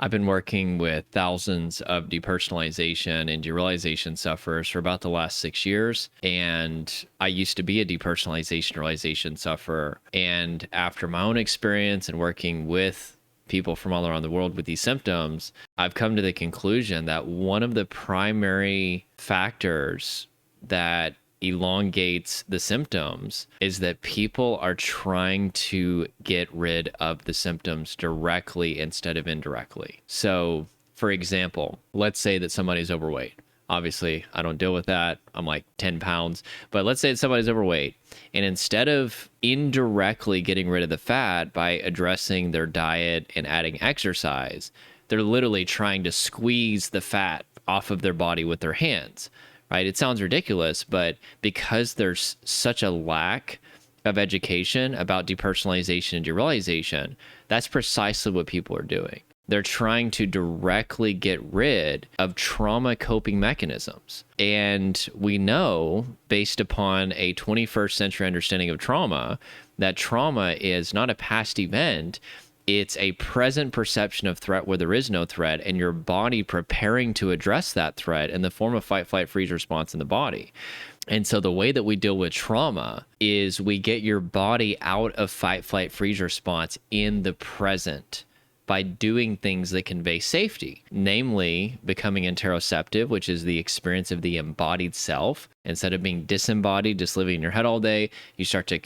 I've been working with thousands of depersonalization and derealization sufferers for about the last 6 years. And I used to be a depersonalization realization sufferer. And after my own experience and working with people from all around the world with these symptoms, I've come to the conclusion that one of the primary factors that elongates the symptoms is that people are trying to get rid of the symptoms directly instead of indirectly. So, for example, let's say that somebody's overweight. Obviously, I don't deal with that. I'm like 10 pounds. But let's say that somebody's overweight. And instead of indirectly getting rid of the fat by addressing their diet and adding exercise, they're literally trying to squeeze the fat off of their body with their hands. Right? It sounds ridiculous, but because there's such a lack of education about depersonalization and derealization, that's precisely what people are doing. They're trying to directly get rid of trauma coping mechanisms. And we know, based upon a 21st century understanding of trauma, that trauma is not a past event. It's a present perception of threat where there is no threat, and your body preparing to address that threat in the form of fight, flight, freeze response in the body. And so the way that we deal with trauma is we get your body out of fight, flight, freeze response in the present by doing things that convey safety, namely becoming interoceptive, which is the experience of the embodied self. Instead of being disembodied, just living in your head all day, you start to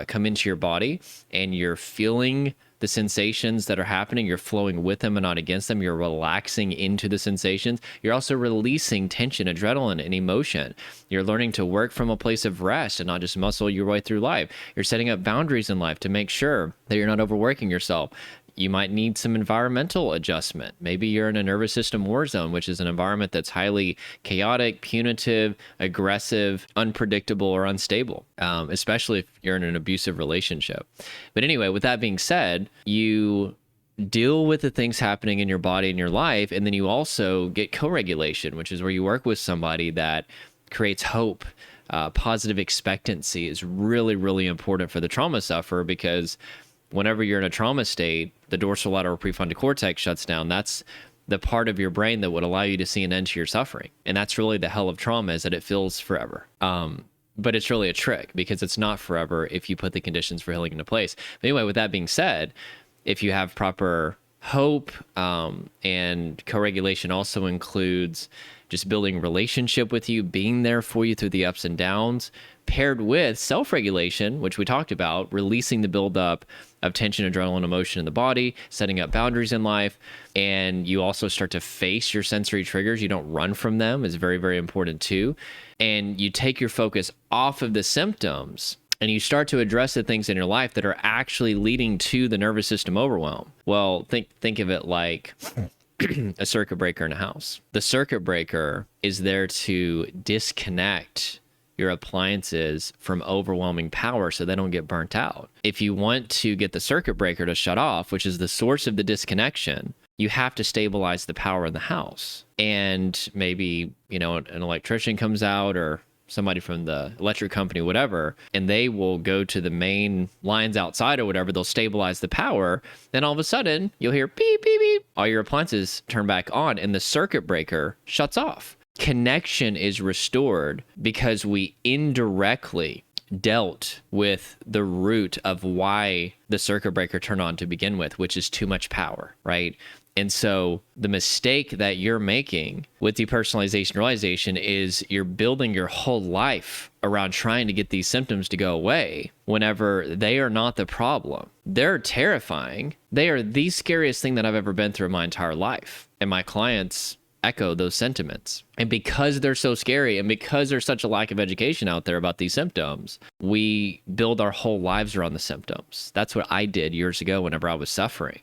come into your body and you're feeling the sensations that are happening. You're flowing with them and not against them. You're relaxing into the sensations. You're also releasing tension, adrenaline, and emotion. You're learning to work from a place of rest and not just muscle your way through life. You're setting up boundaries in life to make sure that you're not overworking yourself. You might need some environmental adjustment. Maybe you're in a nervous system war zone, which is an environment that's highly chaotic, punitive, aggressive, unpredictable, or unstable, especially if you're in an abusive relationship. But anyway, with that being said, you deal with the things happening in your body and your life, and then you also get co-regulation, which is where you work with somebody that creates hope. Positive expectancy is really, really important for the trauma sufferer, because whenever you're in a trauma state, the dorsolateral prefrontal cortex shuts down. That's the part of your brain that would allow you to see an end to your suffering. And that's really the hell of trauma, is that it feels forever. But it's really a trick, because it's not forever if you put the conditions for healing into place. But anyway, with that being said, if you have proper hope, and co-regulation also includes just building relationship with you, being there for you through the ups and downs, paired with self-regulation, which we talked about, releasing the buildup of tension, adrenaline, emotion in the body, setting up boundaries in life, and you also start to face your sensory triggers. You don't run from them, is very, very important too. And you take your focus off of the symptoms and you start to address the things in your life that are actually leading to the nervous system overwhelm. Well, think of it like a circuit breaker in a house. The circuit breaker is there to disconnect your appliances from overwhelming power so they don't get burnt out. If you want to get the circuit breaker to shut off, which is the source of the disconnection, you have to stabilize the power in the house. And maybe, an electrician comes out, or somebody from the electric company, whatever, and they will go to the main lines outside or whatever. They'll stabilize the power. Then all of a sudden you'll hear beep, beep, beep. All your appliances turn back on and the circuit breaker shuts off. Connection is restored because we indirectly dealt with the root of why the circuit breaker turned on to begin with, which is too much power, right? And so the mistake that you're making with depersonalization realization is you're building your whole life around trying to get these symptoms to go away whenever they are not the problem. They're terrifying. They are the scariest thing that I've ever been through in my entire life. And my clients echo those sentiments. And because they're so scary, and because there's such a lack of education out there about these symptoms, we build our whole lives around the symptoms. That's what I did years ago whenever I was suffering.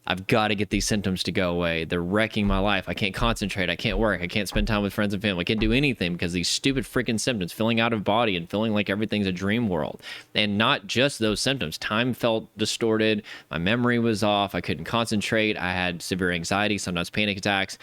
I've got to get these symptoms to go away. They're wrecking my life. I can't concentrate. I can't work. I can't spend time with friends and family. I can't do anything because these stupid freaking symptoms, feeling out of body and feeling like everything's a dream world. And not just those symptoms. Time felt distorted. My memory was off. I couldn't concentrate. I had severe anxiety, sometimes panic attacks.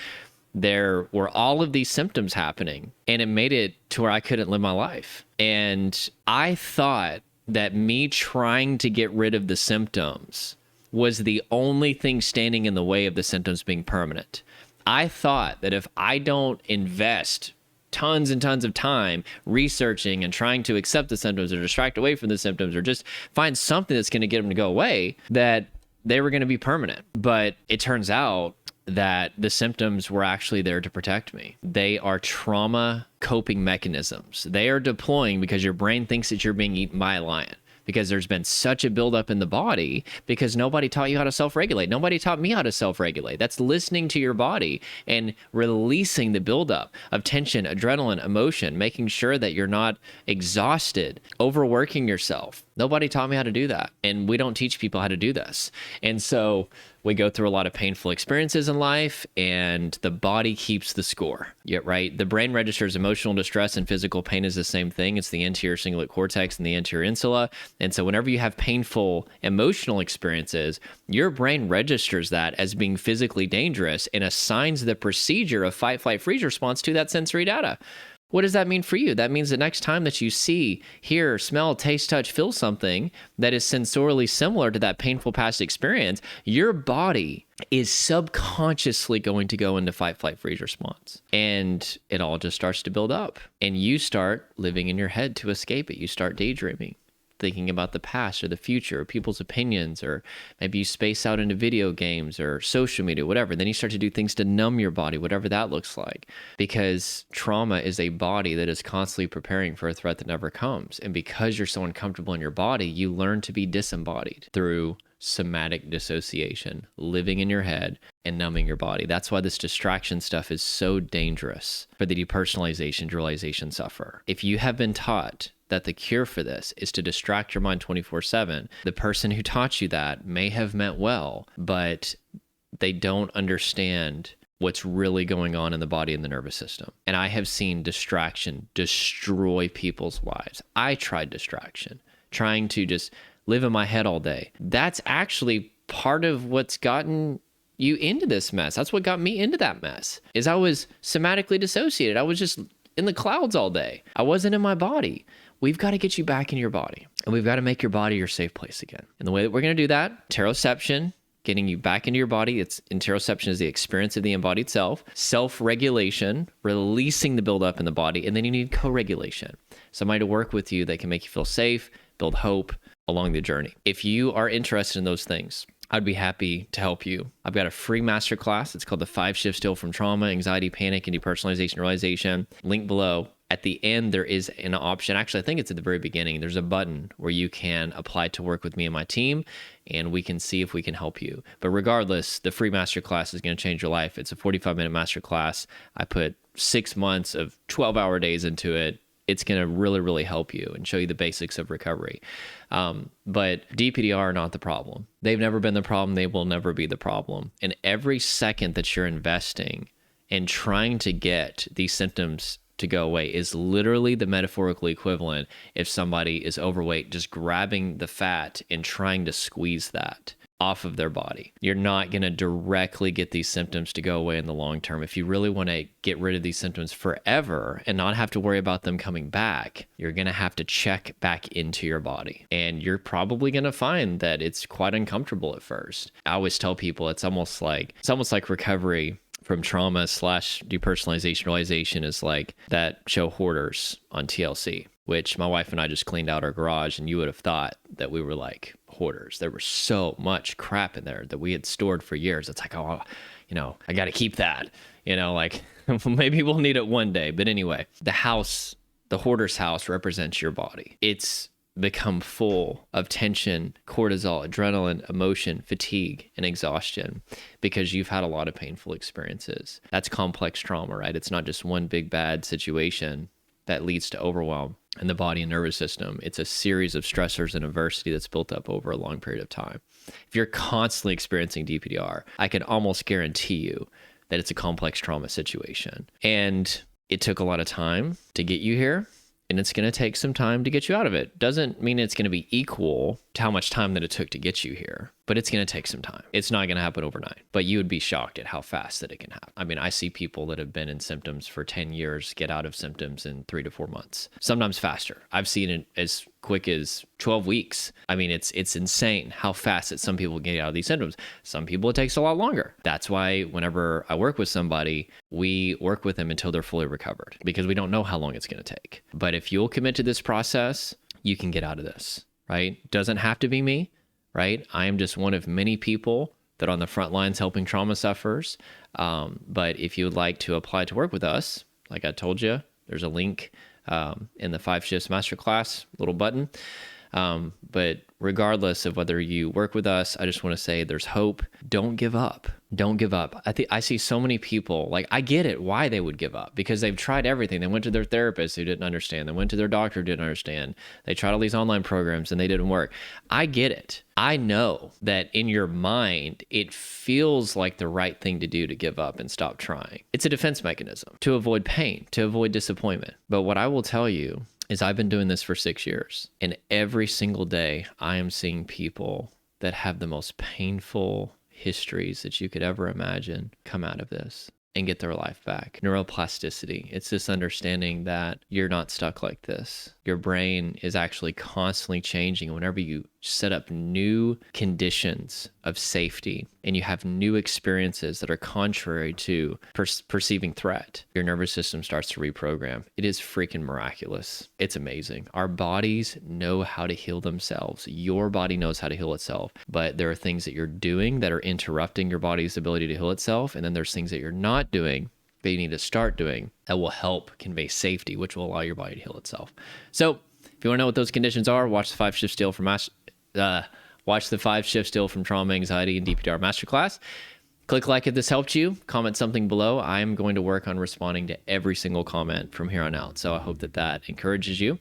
There were all of these symptoms happening, and it made it to where I couldn't live my life. And I thought that me trying to get rid of the symptoms was the only thing standing in the way of the symptoms being permanent. I thought that if I don't invest tons and tons of time researching and trying to accept the symptoms or distract away from the symptoms or just find something that's going to get them to go away, that they were going to be permanent. But it turns out that the symptoms were actually there to protect me. They are trauma coping mechanisms. They are deploying because your brain thinks that you're being eaten by a lion, because there's been such a buildup in the body because nobody taught you how to self-regulate. Nobody taught me how to self-regulate. That's listening to your body and releasing the buildup of tension, adrenaline, emotion, making sure that you're not exhausted, overworking yourself. Nobody taught me how to do that. And we don't teach people how to do this. And so we go through a lot of painful experiences in life, and the body keeps the score. Yeah, right? The brain registers emotional distress and physical pain is the same thing. It's the anterior cingulate cortex and the anterior insula. And so whenever you have painful emotional experiences, your brain registers that as being physically dangerous and assigns the procedure of fight, flight, freeze response to that sensory data. What does that mean for you? That means the next time that you see, hear, smell, taste, touch, feel something that is sensorially similar to that painful past experience, your body is subconsciously going to go into fight, flight, freeze response. And it all just starts to build up. And you start living in your head to escape it. You start daydreaming, thinking about the past or the future or people's opinions, or maybe you space out into video games or social media, whatever. Then you start to do things to numb your body, whatever that looks like, because trauma is a body that is constantly preparing for a threat that never comes. And because you're so uncomfortable in your body, you learn to be disembodied through somatic dissociation, living in your head and numbing your body. That's why this distraction stuff is so dangerous for the depersonalization, dualization sufferer. If you have been taught that the cure for this is to distract your mind 24/7, the person who taught you that may have meant well, but they don't understand what's really going on in the body and the nervous system. And I have seen distraction destroy people's lives. I tried distraction, trying to just live in my head all day. That's actually part of what's gotten you into this mess. That's what got me into that mess, is I was somatically dissociated. I was just in the clouds all day. I wasn't in my body. We've got to get you back in your body, and we've got to make your body your safe place again. And the way that we're going to do that, interoception, getting you back into your body. Interoception is the experience of the embodied self. Self-regulation, releasing the buildup in the body. And then you need co-regulation. Somebody to work with you that can make you feel safe, build hope along the journey. If you are interested in those things, I'd be happy to help you. I've got a free masterclass. It's called the 5 Shifts to Heal from Trauma, Anxiety, Panic, and Depersonalization Realization. Link below. At the end, there is an option. Actually, I think it's at the very beginning. There's a button where you can apply to work with me and my team, and we can see if we can help you. But regardless, the free masterclass is going to change your life. It's a 45-minute masterclass. I put 6 months of 12-hour days into it. It's going to really, really help you and show you the basics of recovery. But DPDR are not the problem. They've never been the problem. They will never be the problem. And every second that you're investing in trying to get these symptoms to go away is literally the metaphorical equivalent if somebody is overweight, just grabbing the fat and trying to squeeze that off of their body. You're not going to directly get these symptoms to go away in the long term. If you really want to get rid of these symptoms forever and not have to worry about them coming back, you're going to have to check back into your body. And you're probably going to find that it's quite uncomfortable at first. I always tell people it's almost like recovery from trauma / depersonalization realization is like that show Hoarders on TLC, which my wife and I just cleaned out our garage, and you would have thought that we were like hoarders. There was so much crap in there that we had stored for years. It's like, oh, I got to keep that, like maybe we'll need it one day. But anyway, the hoarder's house represents your body. It's become full of tension, cortisol, adrenaline, emotion, fatigue, and exhaustion because you've had a lot of painful experiences. That's complex trauma, right? It's not just one big bad situation that leads to overwhelm in the body and nervous system. It's a series of stressors and adversity that's built up over a long period of time. If you're constantly experiencing DPDR, I can almost guarantee you that it's a complex trauma situation. And it took a lot of time to get you here, and it's going to take some time to get you out of it. Doesn't mean it's going to be equal to how much time that it took to get you here, but it's going to take some time. It's not going to happen overnight, but you would be shocked at how fast that it can happen. I mean, I see people that have been in symptoms for 10 years get out of symptoms in 3 to 4 months, sometimes faster. I've seen it as quick as 12 weeks. I mean, it's insane how fast that some people get out of these symptoms. Some people, it takes a lot longer. That's why whenever I work with somebody, we work with them until they're fully recovered, because we don't know how long it's going to take. But if you'll commit to this process, you can get out of this, right? Doesn't have to be me, right? I am just one of many people that are on the front lines helping trauma sufferers. But if you would like to apply to work with us, like I told you, there's a link in the 5 Shifts Masterclass little button. But regardless of whether you work with us, I just want to say there's hope. Don't give up. Don't give up. I see so many people, like, I get it why they would give up, because they've tried everything. They went to their therapist who didn't understand. They went to their doctor who didn't understand. They tried all these online programs and they didn't work. I get it. I know that in your mind, it feels like the right thing to do to give up and stop trying. It's a defense mechanism to avoid pain, to avoid disappointment. But what I will tell you is I've been doing this for 6 years, and every single day I am seeing people that have the most painful histories that you could ever imagine come out of this and get their life back. Neuroplasticity. It's this understanding that you're not stuck like this. Your brain is actually constantly changing. Whenever you set up new conditions of safety and you have new experiences that are contrary to perceiving threat, your nervous system starts to reprogram. It is freaking miraculous. It's amazing. Our bodies know how to heal themselves. Your body knows how to heal itself, but there are things that you're doing that are interrupting your body's ability to heal itself. And then there's things that you're not doing that you need to start doing that will help convey safety, which will allow your body to heal itself. So if you want to know what those conditions are, watch the 5 Shifts Heal from Trauma, Anxiety, and DPTR Masterclass. Click like if this helped you. Comment something below. I am going to work on responding to every single comment from here on out. So I hope that encourages you.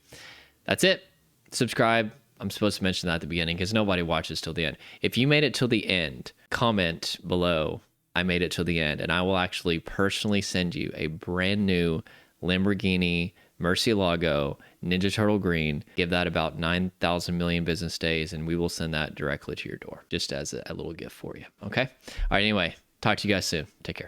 That's it. Subscribe. I'm supposed to mention that at the beginning because nobody watches till the end. If you made it till the end, comment below, I made it till the end, and I will actually personally send you a brand new Lamborghini Murcielago Ninja Turtle Green. Give that about 9,000 million business days, and we will send that directly to your door, just as a little gift for you. Okay? All right, anyway, talk to you guys soon. Take care.